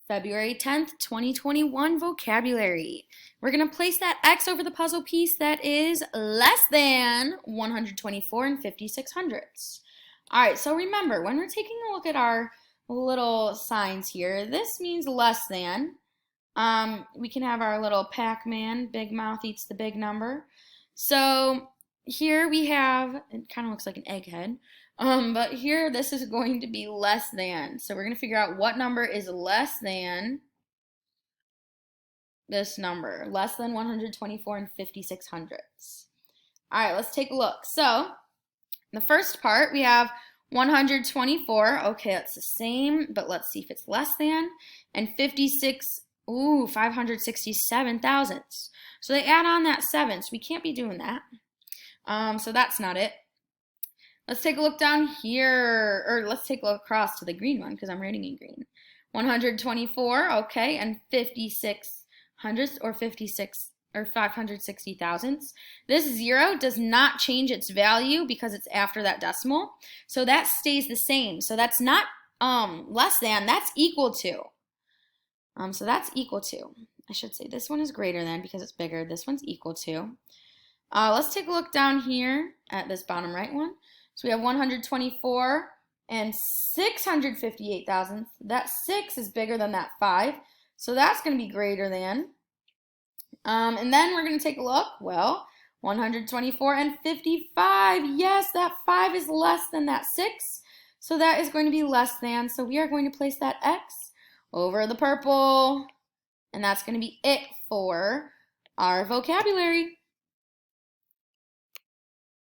February 10th, 2021 vocabulary. We're going to place that X over the puzzle piece that is less than 124 and 56 hundredths. All right, so remember, when we're taking a look at our little signs here, this means less than. We can have our little Pac-Man, big mouth eats the big number. So here we have, it kind of looks like an egghead. But here, this is going to be less than. So we're going to figure out what number is less than this number. Less than 124 and 56 hundredths. All right, let's take a look. So the first part, we have 124. Okay, that's the same, but let's see if it's less than. And 56, 567 thousandths. So they add on that 7, so we can't be doing that. So that's not it. Let's take a look down here, or let's take a look across to the green one because I'm writing in green. 124, okay, and 56 hundredths or 56 or 560 thousandths. This 0 does not change its value because it's after that decimal, so that stays the same. So that's not less than, that's equal to. So that's equal to. I should say this one is greater than because it's bigger. This one's equal to. Let's take a look down here at this bottom right one. So we have 124 and 658 thousandths. That 6 is bigger than that 5. So that's going to be greater than. And then we're going to take a look. Well, 124 and 55. Yes, that 5 is less than that 6. So that is going to be less than. So we are going to place that X over the purple. And that's going to be it for our vocabulary.